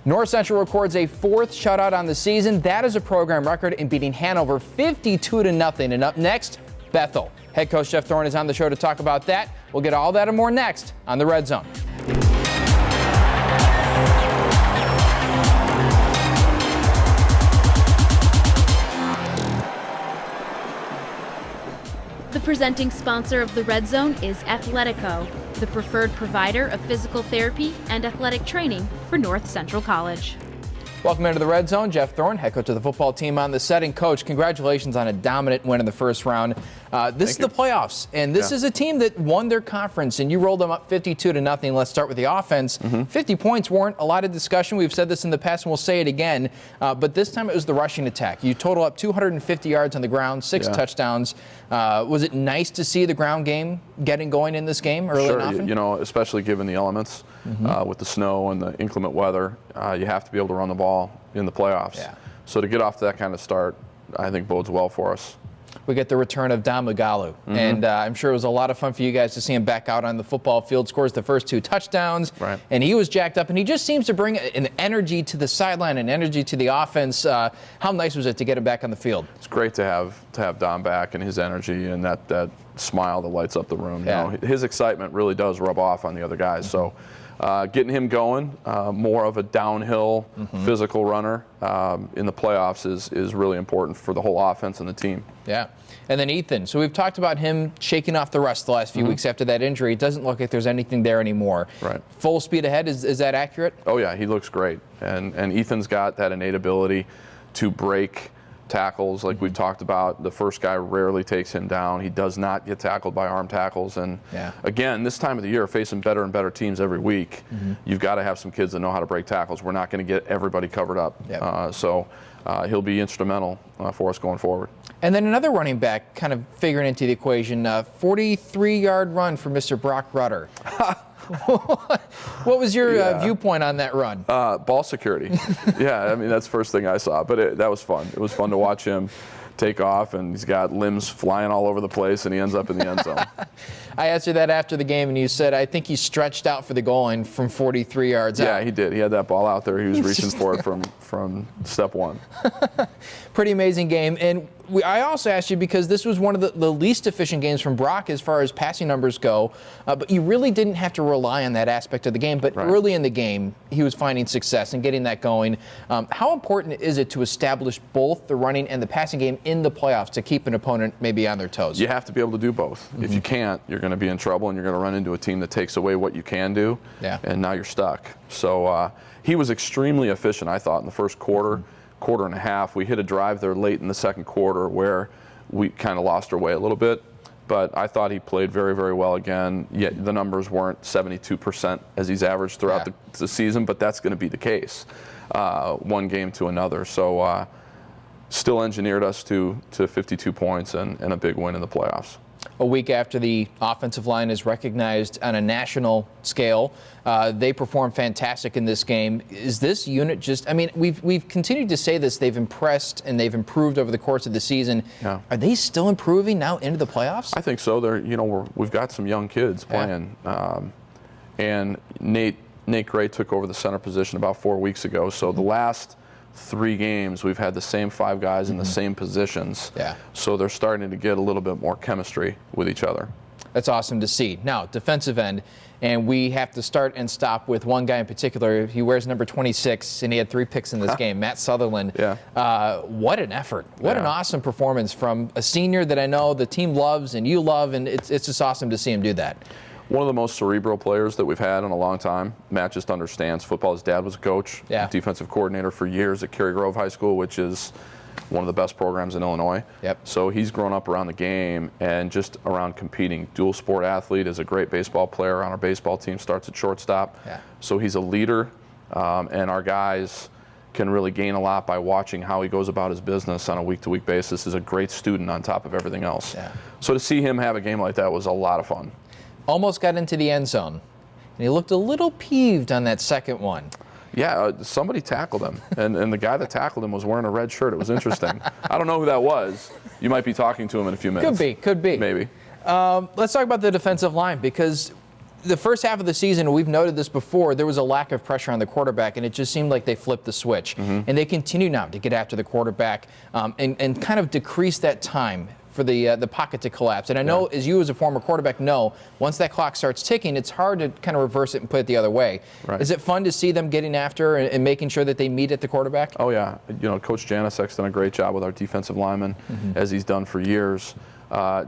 North Central records a 4th shutout on the season. That is a program record in beating Hanover 52-0. And up next, Bethel. Head coach Jeff Thorne is on the show to talk about that. We'll get all that and more next on the Red Zone. The presenting sponsor of the Red Zone is Athletico, the preferred provider of physical therapy and athletic training for North Central College. Welcome into the Red Zone. Jeff Thorne, head coach of the football team on the setting. Coach, congratulations on a dominant win in the first round. This is the playoffs, and this is a team that won their conference, and you rolled them up 52-0. Let's start with the offense. 50 points weren't a lot of discussion. We've said this in the past, and we'll say it again, but this time it was the rushing attack. You total up 250 yards on the ground, 6 touchdowns. Was it nice to see the ground game getting going in this game early and often? You know, especially given the elements with the snow and the inclement weather, you have to be able to run the ball in the playoffs. So to get off to that kind of start, I think bodes well for us. We get the return of Dom Magalu, and I'm sure it was a lot of fun for you guys to see him back out on the football field. Scores the first 2 touchdowns, and he was jacked up, and he just seems to bring an energy to the sideline and energy to the offense. How nice was it to get him back on the field? It's great to have Dom back and his energy and that smile that lights up the room. You know, his excitement really does rub off on the other guys. So getting him going, more of a downhill physical runner in the playoffs is really important for the whole offense and the team. Yeah. And then Ethan. So we've talked about him shaking off the rust the last few weeks after that injury. It doesn't look like there's anything there anymore. Full speed ahead. Is that accurate? Oh, yeah. He looks great. And Ethan's got that innate ability to break tackles like we've talked about. The first guy rarely takes him down. He does not get tackled by arm tackles. And again, this time of the year, facing better and better teams every week, you've got to have some kids that know how to break tackles. We're not going to get everybody covered up. So he'll be instrumental for us going forward. And then another running back kind of figuring into the equation, 43-yard run for Mr. Brock Rutter. What was your viewpoint on that run? Ball security. I mean, that's the first thing I saw. But that was fun. It was fun to watch him take off, and he's got limbs flying all over the place, and he ends up in the end zone. I asked you that after the game, and you said, I think he stretched out for the goal line from 43 yards out. Yeah, he did. He had that ball out there. He was reaching for it from step one. Pretty amazing game. And I also asked you because this was one of the least efficient games from Brock as far as passing numbers go, but you really didn't have to rely on that aspect of the game. But early in the game, he was finding success and getting that going. How important is it to establish both the running and the passing game in the playoffs to keep an opponent maybe on their toes? You have to be able to do both. If you can't, you're going to be in trouble, and you're going to run into a team that takes away what you can do, and now you're stuck. So he was extremely efficient, I thought, in the first quarter and a half. We hit a drive there late in the second quarter where we kind of lost our way a little bit, but I thought he played very, very well again. Yet the numbers weren't 72% as he's averaged throughout the season, but that's going to be the case one game to another. So still engineered us to 52 points and a big win in the playoffs. A week after the offensive line is recognized on a national scale, they performed fantastic in this game. Is this unit just, I mean, we've continued to say this, they've impressed and they've improved over the course of the season. Are they still improving now into the playoffs? I think so. We've got some young kids playing. And Nate Gray took over the center position about 4 weeks ago. So the last 3 games, we've had the same 5 guys in the same positions. So they're starting to get a little bit more chemistry with each other. That's awesome to see. Now, defensive end, and we have to start and stop with one guy in particular. He wears number 26, and he had 3 picks in this game, Matt Sutherland. What an effort. What an awesome performance from a senior that I know the team loves and you love, and it's just awesome to see him do that. One of the most cerebral players that we've had in a long time. Matt just understands football. His dad was a coach, defensive coordinator for years at Cary Grove High School, which is one of the best programs in Illinois. So he's grown up around the game and just around competing. Dual sport athlete, is a great baseball player on our baseball team, starts at shortstop. So he's a leader, and our guys can really gain a lot by watching how he goes about his business on a week-to-week basis. He's a great student on top of everything else. So to see him have a game like that was a lot of fun. Almost got into the end zone, and he looked a little peeved on that second one. Somebody tackled him, and the guy that tackled him was wearing a red shirt. It was interesting. I don't know who that was. You might be talking to him in a few minutes. Could be. Maybe. Let's talk about the defensive line, because the first half of the season, we've noted this before, there was a lack of pressure on the quarterback, and it just seemed like they flipped the switch. And they continue now to get after the quarterback and kind of decrease that time for the pocket to collapse. And I know, as you as a former quarterback know, once that clock starts ticking, it's hard to kind of reverse it and put it the other way. Right. Is it fun to see them getting after and making sure that they meet at the quarterback? Oh, yeah. You know, Coach Janicek's done a great job with our defensive linemen, as he's done for years.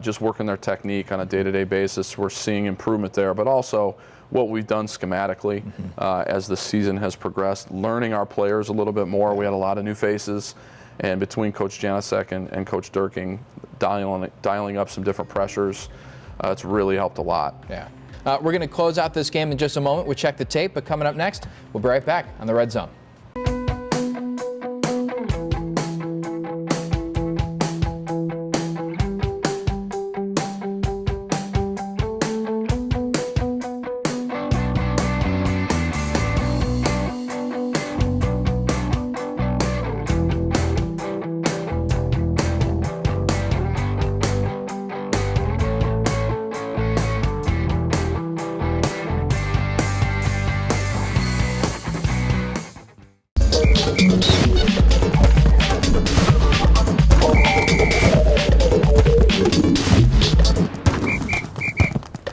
Just working their technique on a day-to-day basis. We're seeing improvement there, but also what we've done schematically as the season has progressed, learning our players a little bit more. We had a lot of new faces, and between Coach Janicek and Coach Durking, dialing up some different pressures, it's really helped a lot. Yeah. We're going to close out this game in just a moment. We'll check the tape, but coming up next, we'll be right back on the Red Zone.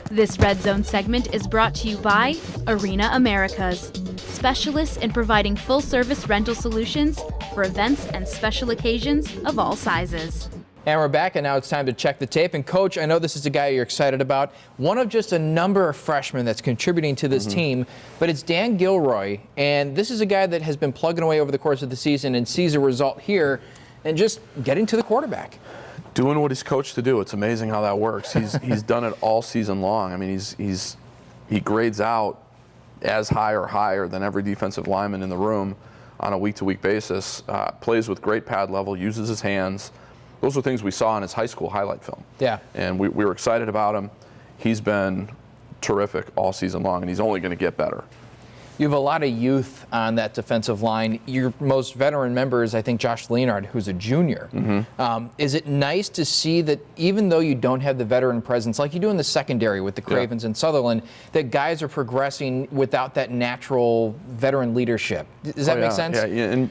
This Red Zone segment is brought to you by Arena Americas, specialists in providing full-service rental solutions for events and special occasions of all sizes. And we're back, and now it's time to check the tape. And Coach, I know this is a guy you're excited about. One of just a number of freshmen that's contributing to this team, but it's Dan Gilroy, and this is a guy that has been plugging away over the course of the season and sees a result here and just getting to the quarterback. Doing what he's coached to do. It's amazing how that works. He's done it all season long. I mean, he grades out as high or higher than every defensive lineman in the room on a week-to-week basis. Plays with great pad level, uses his hands. Those are things we saw in his high school highlight film. Yeah. And we were excited about him. He's been terrific all season long, and he's only going to get better. You have a lot of youth on that defensive line. Your most veteran member is, I think, Josh Leonard, who's a junior. Is it nice to see that even though you don't have the veteran presence like you do in the secondary with the Cravens and Sutherland, that guys are progressing without that natural veteran leadership? Does that make sense? Yeah, and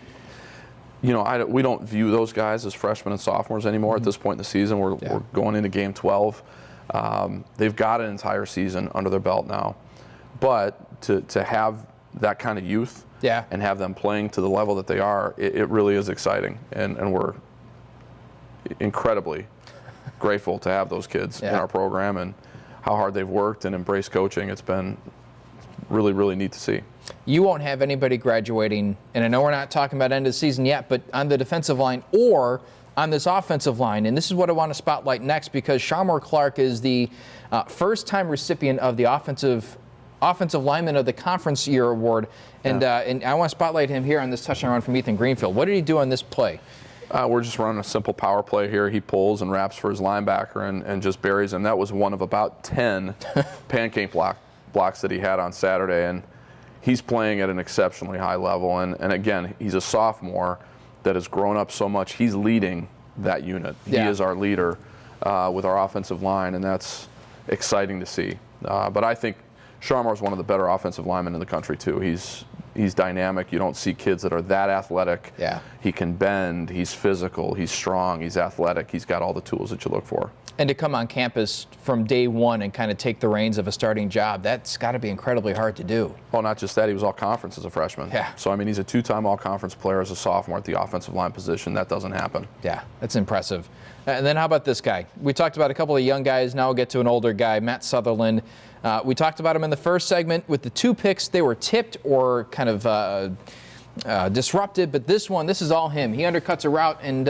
you know, we don't view those guys as freshmen and sophomores anymore at this point in the season. We're going into game 12. They've got an entire season under their belt now. But to have that kind of youth and have them playing to the level that they are, it really is exciting. And we're incredibly grateful to have those kids in our program and how hard they've worked and embraced coaching. It's been really, really neat to see. You won't have anybody graduating, and I know we're not talking about end of the season yet, but on the defensive line or on this offensive line, and this is what I want to spotlight next, because Shamar Clark is the first-time recipient of the Offensive Lineman of the Conference Year Award, and I want to spotlight him here on this touchdown run from Ethan Greenfield. What did he do on this play? We're just running a simple power play here. He pulls and wraps for his linebacker and just buries him. That was one of about 10 pancake blocks that he had on Saturday, and he's playing at an exceptionally high level. And again, he's a sophomore that has grown up so much. He's leading that unit. He is our leader with our offensive line, and that's exciting to see. But I think Sharmar is one of the better offensive linemen in the country, too. He's dynamic. You don't see kids that are that athletic. Yeah. He can bend. He's physical. He's strong. He's athletic. He's got all the tools that you look for. And to come on campus from day one and kind of take the reins of a starting job, that's got to be incredibly hard to do. Well, not just that. He was all-conference as a freshman. Yeah. So, I mean, he's a two-time all-conference player as a sophomore at the offensive line position. That doesn't happen. Yeah, that's impressive. And then how about this guy? We talked about a couple of young guys. Now we'll get to an older guy, Matt Sutherland. We talked about him in the first segment with the 2 picks. They were tipped or kind of disrupted, but this is all him. He undercuts a route and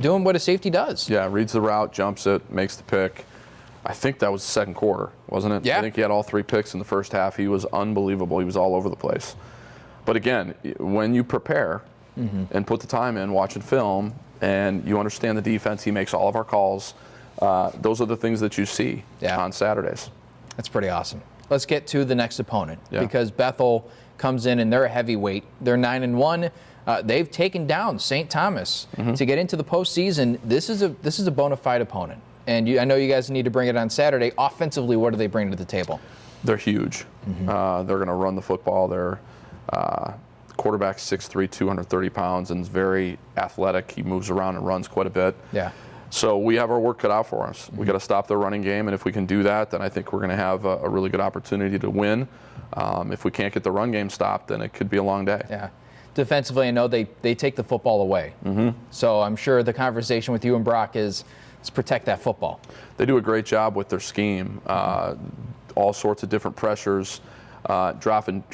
doing what a safety does. Yeah, reads the route, jumps it, makes the pick. I think that was the second quarter, wasn't it? Yeah. I think he had all 3 picks in the first half. He was unbelievable. He was all over the place. But again, when you prepare and put the time in, watching film, and you understand the defense, he makes all of our calls. Those are the things that you see on Saturdays. That's pretty awesome. Let's get to the next opponent because Bethel comes in and they're a heavyweight. They're 9-1. They've taken down St. Thomas to get into the postseason. This is a bona fide opponent, and I know you guys need to bring it on Saturday. Offensively, what do they bring to the table? They're huge. They're going to run the football. They're quarterback 6'3", 230 pounds, and is very athletic. He moves around and runs quite a bit. Yeah. So we have our work cut out for us. We got to stop their running game, and if we can do that, then I think we're going to have a really good opportunity to win. If we can't get the run game stopped, then it could be a long day. Yeah. Defensively, I know they take the football away. So I'm sure the conversation with you and Brock is let's protect that football. They do a great job with their scheme. All sorts of different pressures, dropping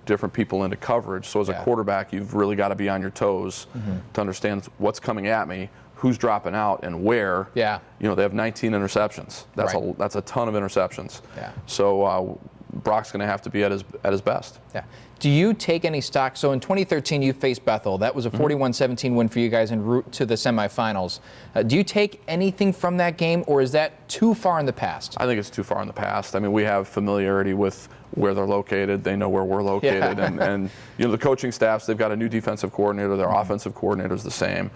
different people into coverage. So as a quarterback, you've really got to be on your toes to understand what's coming at me, who's dropping out, and where. Yeah. You know, they have 19 interceptions. That's a ton of interceptions. Yeah. So Brock's going to have to be at his best. Yeah. Do you take any stock? So in 2013, you faced Bethel. That was a 41-17 win for you guys en route to the semifinals. Do you take anything from that game, or is that too far in the past? I think it's too far in the past. I mean, we have familiarity with where they're located. They know where we're located. And you know, the coaching staffs, they've got a new defensive coordinator. Their offensive coordinator is the same.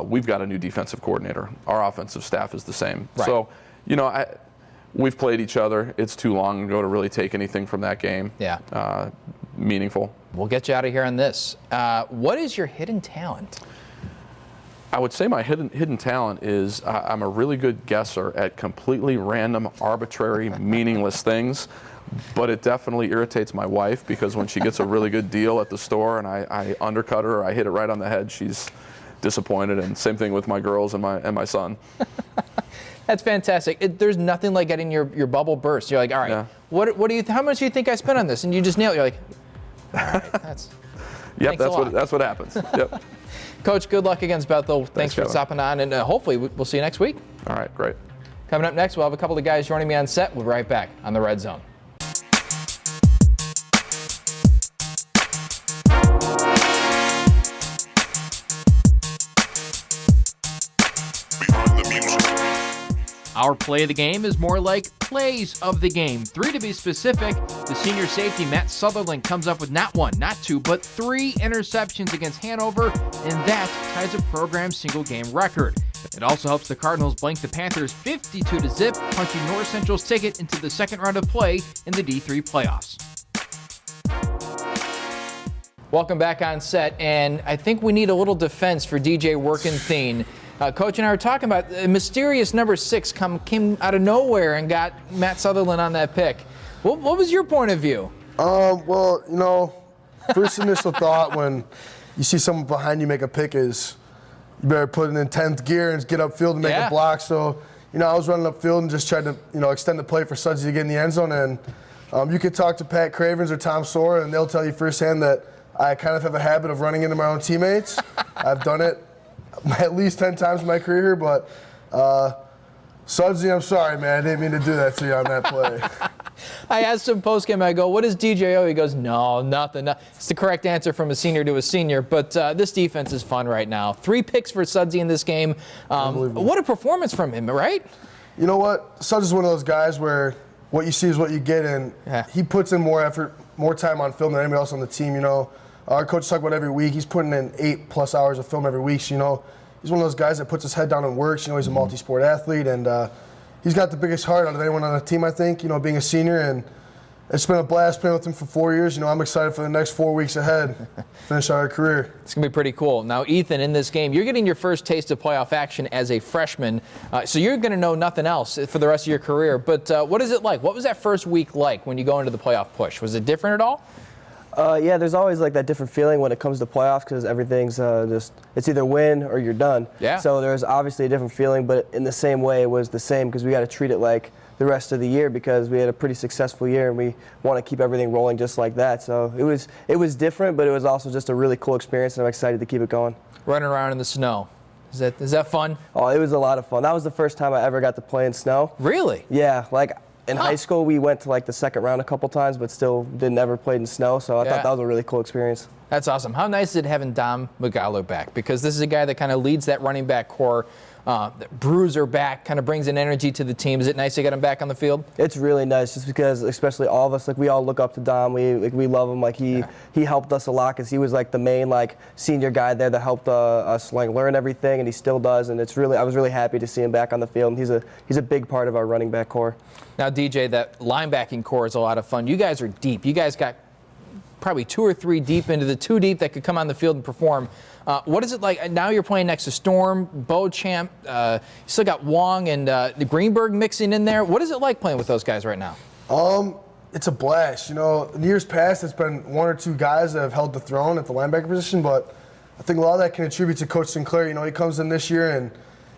We've got a new defensive coordinator. Our offensive staff is the same. Right. So, you know, we've played each other. It's too long ago to really take anything from that game. Yeah. Meaningful. We'll get you out of here on this. What is your hidden talent? I would say my hidden talent is I'm a really good guesser at completely random, arbitrary, meaningless things. But it definitely irritates my wife, because when she gets a really good deal at the store and I undercut her, or I hit it right on the head, she's disappointed. And same thing with my girls and my son. That's fantastic. There's nothing like getting your bubble burst. You're like, all right, what do you? How much do you think I spent on this? And you just nail it. You're like, all right, that's. Yep, that's what happens. Yep. Coach, good luck against Bethel. Thanks for Kevin. stopping on, and hopefully we'll see you next week. All right, great. Coming up next, we'll have a couple of guys joining me on set. We'll be right back on the Red Zone. Our play of the game is more like plays of the game. 3 to be specific. The senior safety, Matt Sutherland, comes up with not 1, not 2, but 3 interceptions against Hanover, and that ties a program single-game record. It also helps the Cardinals blank the Panthers 52-0, punching North Central's ticket into the second round of play in the D3 playoffs. Welcome back on set, and I think we need a little defense for DJ Warkenthien. Coach and I were talking about a mysterious number 6 came out of nowhere and got Matt Sutherland on that pick. What was your point of view? Well, you know, first initial thought when you see someone behind you make a pick is you better put it in 10th gear and get upfield and make a block. So, you know, I was running upfield and just tried to, you know, extend the play for Sudsy to get in the end zone. And you could talk to Pat Cravens or Tom Sora, and they'll tell you firsthand that I kind of have a habit of running into my own teammates. I've done it at least 10 times in my career, but Sudsy, I'm sorry, man. I didn't mean to do that to you on that play. I asked him post-game, I go, what is DJO? He goes, no, nothing. It's the correct answer from a senior to a senior, but this defense is fun right now. 3 picks for Sudsy in this game. What a performance from him, right? You know what? Sudsy's one of those guys where what you see is what you get, and he puts in more effort, more time on film than anybody else on the team, you know. Our coach talk about every week. He's putting in 8+ hours of film every week. So, you know, he's one of those guys that puts his head down and works. You know, he's a multi-sport athlete, and he's got the biggest heart out of anyone on the team, I think, you know, being a senior. And it's been a blast playing with him for 4 years. You know, I'm excited for the next 4 weeks ahead, finish our career. It's going to be pretty cool. Now, Ethan, in this game, you're getting your first taste of playoff action as a freshman. So you're going to know nothing else for the rest of your career. But what is it like? What was that first week like when you go into the playoff push? Was it different at all? Yeah, there's always like that different feeling when it comes to playoffs because everything's it's either win or you're done. Yeah. So there's obviously a different feeling, but in the same way, it was the same because we got to treat it like the rest of the year because we had a pretty successful year and we want to keep everything rolling just like that. So it was different, but it was also just a really cool experience, and I'm excited to keep it going. Running around in the snow. Is that fun? Oh, it was a lot of fun. That was the first time I ever got to play in snow. Really? Yeah, like. In high school, we went to like the second round a couple times, but still never played in snow. So I thought that was a really cool experience. That's awesome. How nice is it having Dom Magalo back? Because this is a guy that kind of leads that running back core Bruiser back kind of brings an energy to the team. Is it nice to get him back on the field? It's really nice, just because, especially all of us, like we all look up to Dom. We love him. Like he helped us a lot, because he was like the main senior guy there that helped us learn everything, and he still does. And I was really happy to see him back on the field. And he's a big part of our running back core. Now, DJ, that linebacking core is a lot of fun. You guys are deep. You guys got probably 2 or 3 deep into the 2 deep that could come on the field and perform. What is it like? Now you're playing next to Storm, Beauchamp, you still got Wong and the Greenberg mixing in there. What is it like playing with those guys right now? It's a blast. In years past, it's been 1 or 2 guys that have held the throne at the linebacker position, but I think a lot of that can attribute to Coach Sinclair. He comes in this year and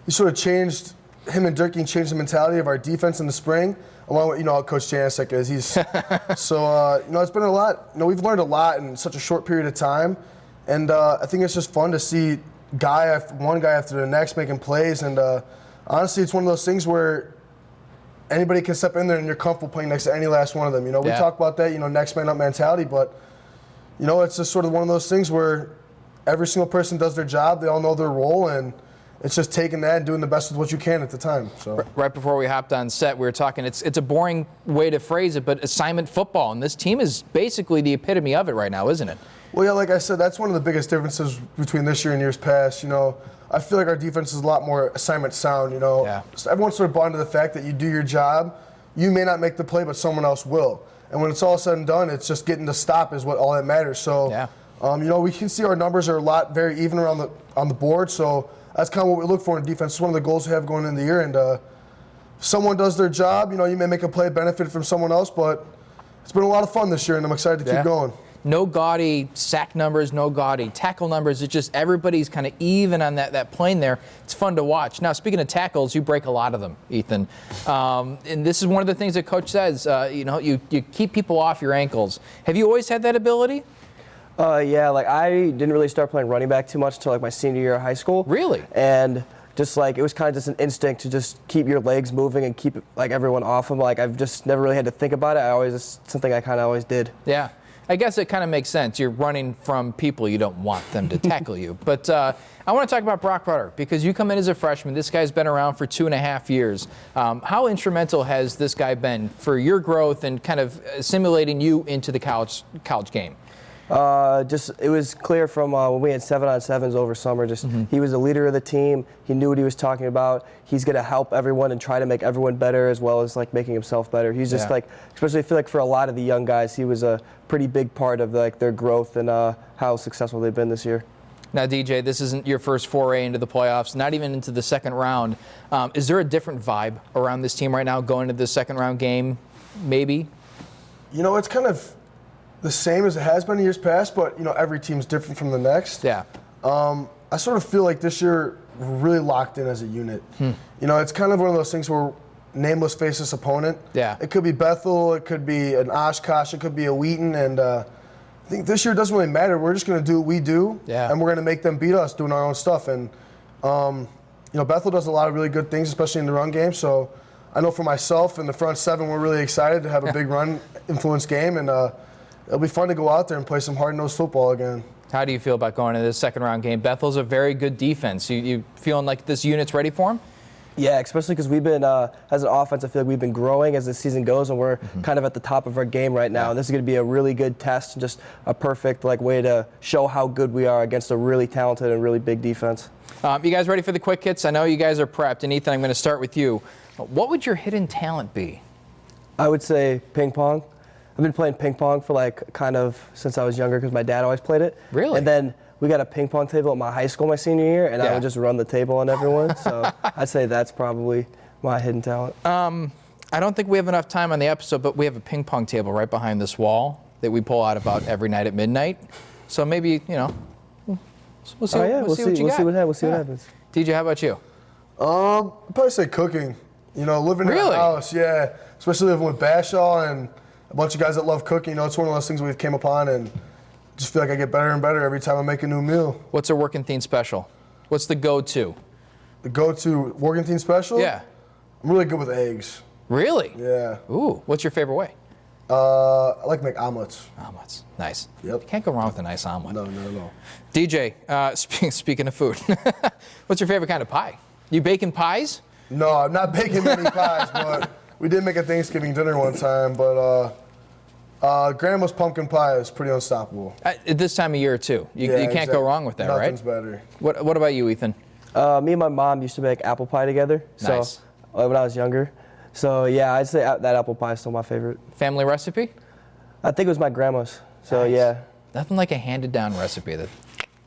he sort of changed, him and Durkee changed the mentality of our defense in the spring, along with, how Coach Janicek is. It's been a lot. We've learned a lot in such a short period of time. And I think it's just fun to see one guy after the next making plays. And honestly, it's one of those things where anybody can step in there and you're comfortable playing next to any last one of them. We talk about that, next man up mentality, but it's just sort of one of those things where every single person does their job. They all know their role, and it's just taking that and doing the best with what you can at the time. So right before we hopped on set, we were talking. It's a boring way to phrase it, but assignment football, and this team is basically the epitome of it right now, isn't it? Well, yeah, like I said, that's one of the biggest differences between this year and years past. I feel like our defense is a lot more assignment sound. So everyone's sort of bought into the fact that you do your job. You may not make the play, but someone else will. And when it's all said and done, it's just getting the stop is what all that matters. So, we can see our numbers are very even on the board. So that's kind of what we look for in defense. It's one of the goals we have going into the year. And if someone does their job, you may make a play, benefit from someone else, but it's been a lot of fun this year, and I'm excited to keep going. No gaudy sack numbers, no gaudy tackle numbers. It's just everybody's kind of even on that plane there. It's fun to watch. Now, speaking of tackles, you break a lot of them, Ethan. And this is one of the things that Coach says, you keep people off your ankles. Have you always had that ability? Yeah, I didn't really start playing running back too much until my senior year of high school. Really? And just it was kind of just an instinct to just keep your legs moving and keep everyone off them. I've just never really had to think about it. It's something I kind of always did. Yeah. I guess it kind of makes sense. You're running from people. You don't want them to tackle you. But I want to talk about Brock Rutter, because you come in as a freshman. This guy's been around for 2.5 years. How instrumental has this guy been for your growth and kind of assimilating you into the college game? It was clear from when we had 7-on-7s over summer. He was the leader of the team. He knew what he was talking about. He's going to help everyone and try to make everyone better, as well as making himself better. He's just especially I feel for a lot of the young guys, he was a pretty big part of their growth and how successful they've been this year. Now, DJ, this isn't your first foray into the playoffs, not even into the second round. Is there a different vibe around this team right now going into the second round game? Maybe. It's kind of the same as it has been in years past, but every team's different from the next. Yeah. I sort of feel like this year we're really locked in as a unit. It's kind of one of those things where nameless faceless opponent. Yeah. It could be Bethel, it could be an Oshkosh, it could be a Wheaton, and I think this year it doesn't really matter. We're just going to do what we do, and we're going to make them beat us doing our own stuff. And Bethel does a lot of really good things, especially in the run game. So I know for myself and the front seven, we're really excited to have a big run influence game, and it'll be fun to go out there and play some hard-nosed football again. How do you feel about going into this second round game? Bethel's a very good defense. You feeling like this unit's ready for them? Yeah, especially because we've been, as an offense, I feel like we've been growing as the season goes, and we're kind of at the top of our game right now. And this is going to be a really good test, and just a perfect way to show how good we are against a really talented and really big defense. You guys ready for the quick hits? I know you guys are prepped. And Ethan, I'm going to start with you. What would your hidden talent be? I would say ping pong. I've been playing ping pong for kind of since I was younger, because my dad always played it. Really? And then we got a ping pong table at my high school my senior year, and I would just run the table on everyone. So I'd say that's probably my hidden talent. I don't think we have enough time on the episode, but we have a ping pong table right behind this wall that we pull out about every night at midnight. So maybe, we'll see, we'll see what you got. We'll see what happens. DJ, how about you? I'd probably say cooking. Living in a house, especially living with Bashaw and a bunch of guys that love cooking. It's one of those things we've came upon, and just feel like I get better and better every time I make a new meal. What's a Warkenthien special? What's the go-to? The go-to Warkenthien special? Yeah. I'm really good with eggs. Really? Yeah. Ooh, what's your favorite way? I like to make omelets. Omelets, nice. Yep. You can't go wrong with a nice omelet. No. DJ, speaking of food, what's your favorite kind of pie? You baking pies? No, I'm not baking many pies, but we did make a Thanksgiving dinner one time. But Grandma's pumpkin pie is pretty unstoppable. At this time of year, too. You can't go wrong with that, Nothing's right? better. What about you, Ethan? Me and my mom used to make apple pie together. Nice. So, when I was younger. So, yeah, I'd say that apple pie is still my favorite. Family recipe? I think it was my grandma's. So, Nice. yeah. Nothing like a handed-down recipe.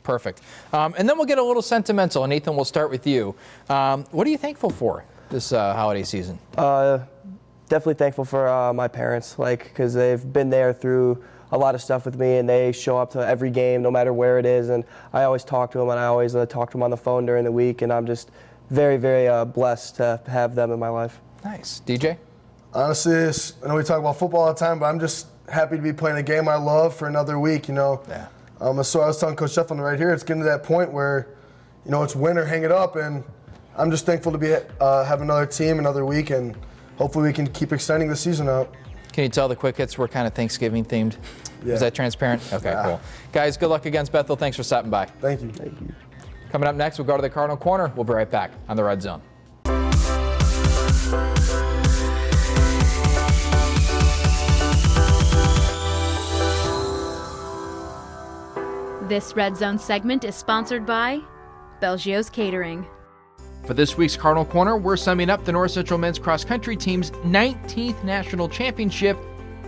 Perfect. And then we'll get a little sentimental, and Ethan, we'll start with you. What are you thankful for this holiday season? Definitely thankful for my parents, because they've been there through a lot of stuff with me, and they show up to every game, no matter where it is. And I always talk to them, and I always talk to them on the phone during the week. And I'm just very, very blessed to have them in my life. Nice. DJ? Honestly, I know we talk about football all the time, but I'm just happy to be playing a game I love for another week. Yeah. So I was telling Coach Jeff on the right here, it's getting to that point where, it's win or hang it up, and I'm just thankful to be have another team, another week, and hopefully we can keep extending the season out. Can you tell the quick hits were kind of Thanksgiving themed? Yeah. Is that transparent? Okay, Yeah. cool. Guys, good luck against Bethel. Thanks for stopping by. Thank you. Thank you. Coming up next, we'll go to the Cardinal Corner. We'll be right back on the Red Zone. This Red Zone segment is sponsored by Belgio's Catering. For this week's Cardinal Corner, we're summing up the North Central men's cross country team's 19th national championship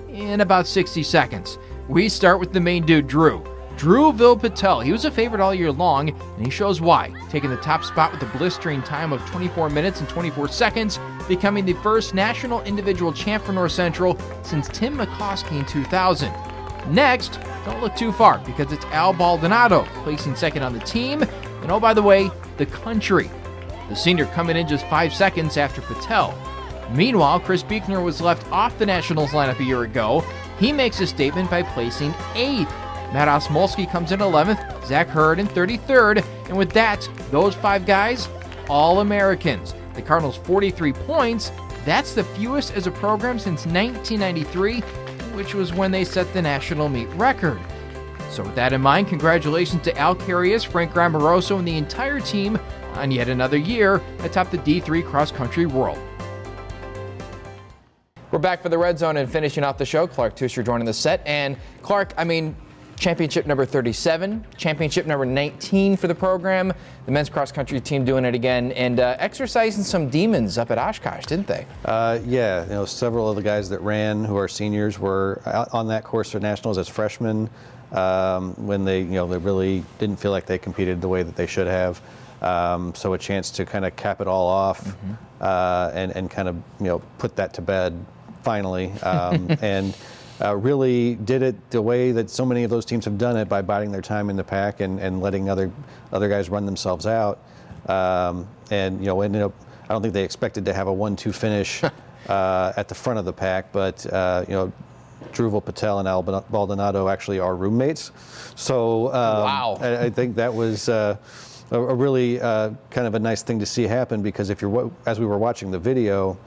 in about 60 seconds. We start with the main dude, Drewville Patel. He was a favorite all year long, and he shows why, taking the top spot with a blistering time of 24 minutes and 24 seconds, becoming the first national individual champ for North Central since Tim McCoskey in 2000. Next, don't look too far, because it's Al Baldonado placing second on the team, and oh, by the way, the country. The senior coming in just 5 seconds after Patel. Meanwhile, Chris Buechner was left off the Nationals lineup a year ago. He makes a statement by placing 8th. Matt Osmolsky comes in 11th, Zach Hurd in 33rd, and with that, those 5 guys, all Americans. The Cardinals 43 points, that's the fewest as a program since 1993, which was when they set the national meet record. So with that in mind, congratulations to Al Carius, Frank Grammaroso, and the entire team on yet another year atop the D3 cross-country world. We're back for the Red Zone and finishing off the show. Clark Teuscher joining the set. And Clark, championship number 37, championship number 19 for the program. The men's cross-country team doing it again and exercising some demons up at Oshkosh, didn't they? Yeah, several of the guys that ran who are seniors were out on that course for nationals as freshmen when they really didn't feel like they competed the way that they should have. So a chance to kind of cap it all off and kind of put that to bed finally and really did it the way that so many of those teams have done it, by biding their time in the pack and letting other guys run themselves out. Ended up, I don't think they expected to have a 1-2 finish at the front of the pack, but Drewville Patel and Al Baldonado actually are roommates. So wow. I think that was a really kind of a nice thing to see happen, because as we were watching the video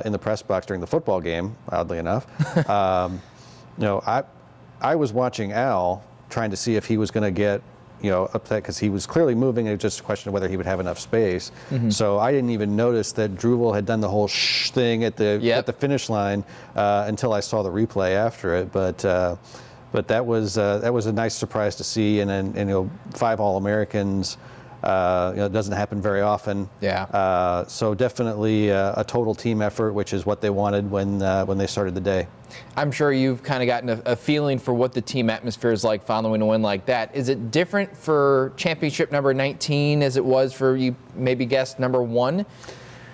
in the press box during the football game, oddly enough, I was watching Al trying to see if he was going to get upset, because he was clearly moving. It was just a question of whether he would have enough space. So I didn't even notice that Drewville had done the whole shh thing at the finish line until I saw the replay after it. But that was a nice surprise to see, and 5 All-Americans. It doesn't happen very often. Yeah. So definitely a total team effort, which is what they wanted when they started the day. I'm sure you've kind of gotten a feeling for what the team atmosphere is like following a win like that. Is it different for championship number 19 as it was for, you maybe guessed, number 1?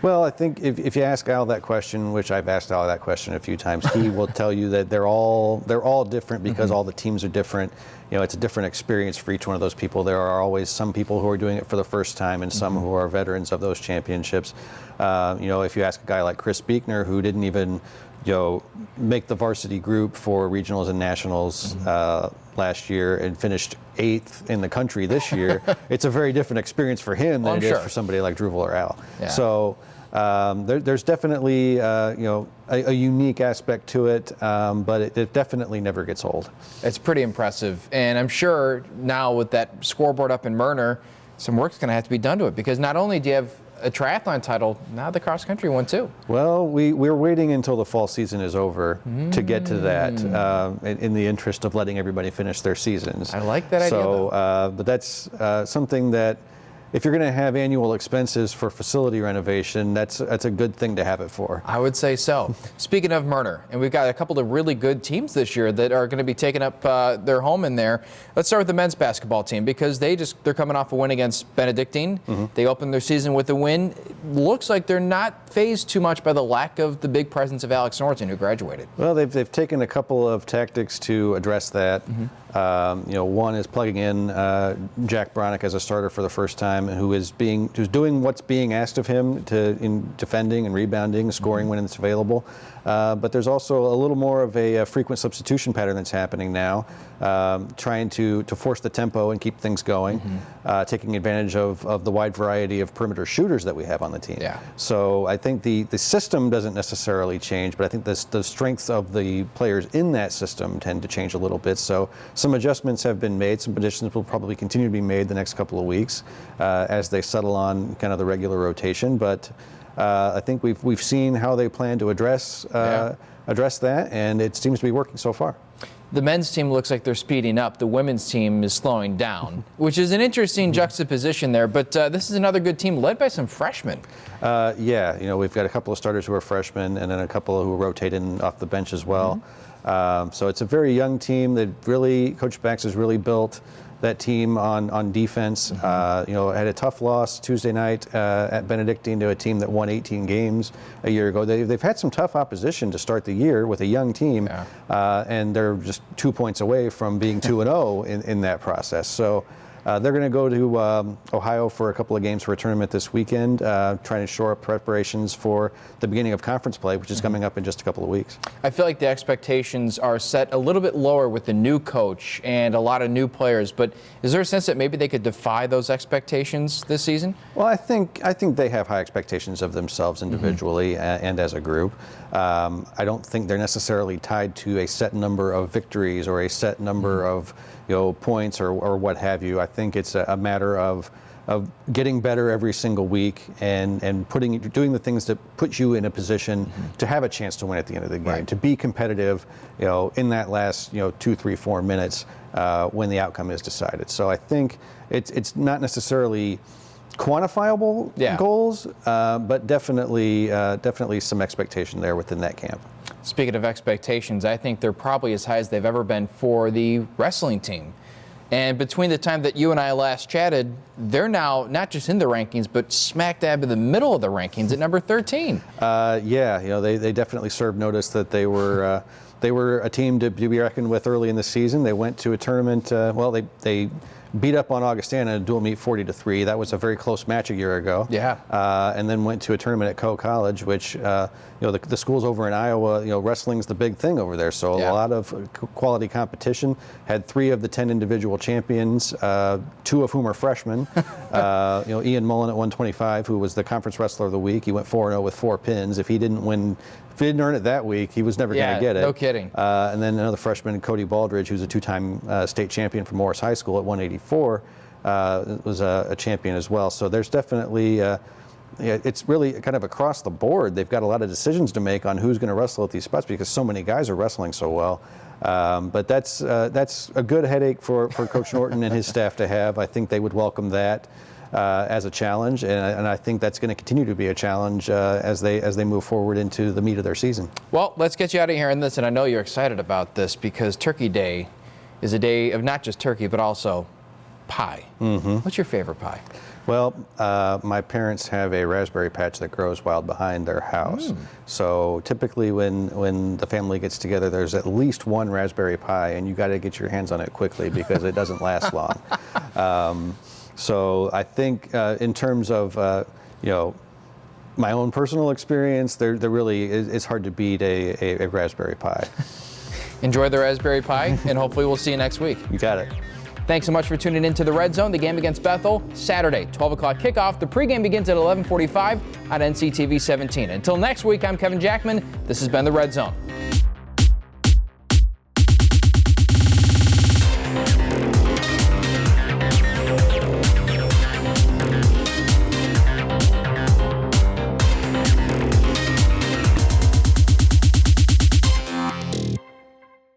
Well, I think if you ask Al that question, which I've asked Al that question a few times, he will tell you that they're all different, because all the teams are different. It's a different experience for each one of those people. There are always some people who are doing it for the first time, and some who are veterans of those championships. If you ask a guy like Chris Buechner, who didn't even make the varsity group for regionals and nationals last year and finished 8th in the country this year, it's a very different experience for him than it is for somebody like Drewville or Al. Yeah. So there's definitely a unique aspect to it, but it definitely never gets old. It's pretty impressive, and I'm sure now with that scoreboard up in Myrner, some work's going to have to be done to it, because not only do you have a triathlon title, now the cross country one too. Well, we're waiting until the fall season is over to get to that in the interest of letting everybody finish their seasons. I like that idea. So, but that's something that if you're going to have annual expenses for facility renovation, that's a good thing to have it for. I would say so. Speaking of Murner, and we've got a couple of really good teams this year that are going to be taking up their home in there. Let's start with the men's basketball team because they're coming off a win against Benedictine. They opened their season with a win. Looks like they're not fazed too much by the lack of the big presence of Alex Norton, who graduated. Well, they've taken a couple of tactics to address that. One is plugging in Jack Bronick as a starter for the first time, who's doing what's being asked of him in defending and rebounding, scoring when it's available. But there's also a little more of a frequent substitution pattern that's happening now, trying to force the tempo and keep things going, taking advantage of the wide variety of perimeter shooters that we have on the team. Yeah. So I think the system doesn't necessarily change, but I think the strengths of the players in that system tend to change a little bit. So some adjustments have been made. Some additions will probably continue to be made the next couple of weeks as they settle on kind of the regular rotation. But I think we've seen how they plan to address that, and it seems to be working so far. The men's team looks like they're speeding up. The women's team is slowing down, which is an interesting juxtaposition there. But this is another good team led by some freshmen. We've got a couple of starters who are freshmen, and then a couple who rotate in off the bench as well. So it's a very young team that Coach Bax has really built that team on defense. Had a tough loss Tuesday night at Benedictine to a team that won 18 games a year ago. They've had some tough opposition to start the year with a young team, and they're just 2 points away from being 2-0 in that process. So they're going to go to Ohio for a couple of games for a tournament this weekend, trying to shore up preparations for the beginning of conference play, which is coming up in just a couple of weeks. I feel like the expectations are set a little bit lower with the new coach and a lot of new players, but is there a sense that maybe they could defy those expectations this season? Well, I think they have high expectations of themselves individually and as a group. I don't think they're necessarily tied to a set number of victories or a set number of points or what have you. I think it's a matter of getting better every single week and doing the things that put you in a position to have a chance to win at the end of the game, to be competitive, in that last 2, 3, 4 minutes when the outcome is decided. So I think it's not necessarily quantifiable goals, but definitely some expectation there within that camp. Speaking of expectations, I think they're probably as high as they've ever been for the wrestling team. And between the time that you and I last chatted, they're now not just in the rankings, but smack dab in the middle of the rankings at number 13. They definitely served notice that they were a team to be reckoned with early in the season. They went to a tournament. They beat up on Augustana in a dual meet 40-3. That was a very close match a year ago. And then went to a tournament at Coe College, which the schools over in Iowa, wrestling's the big thing over there. So a lot of quality competition. Had 3 of the 10 individual champions, 2 of whom are freshmen. Ian Mullen at 125, who was the conference wrestler of the week. He went 4-0 with 4 pins. If he didn't earn it that week, he was never going to get it. No kidding. And then another freshman, Cody Baldridge, who's a 2-time state champion from Morris High School at 184, was a champion as well. So there's definitely, it's really kind of across the board. They've got a lot of decisions to make on who's going to wrestle at these spots because so many guys are wrestling so well. But that's a good headache for Coach Norton and his staff to have. I think they would welcome that as a challenge, and I think that's going to continue to be a challenge as they move forward into the meat of their season. Well, let's get you out of here in this, and I know you're excited about this because Turkey Day is a day of not just turkey but also pie. What's your favorite pie? Well, my parents have a raspberry patch that grows wild behind their house. So typically when the family gets together, there's at least one raspberry pie, and you got to get your hands on it quickly because it doesn't last long. So I think in terms of my own personal experience, there really it's hard to beat a raspberry pie. Enjoy the raspberry pie, and hopefully we'll see you next week. You got it. Thanks so much for tuning in to The Red Zone. The game against Bethel, Saturday, 12 o'clock kickoff. The pregame begins at 11:45 on NCTV 17. Until next week, I'm Kevin Jackman. This has been The Red Zone.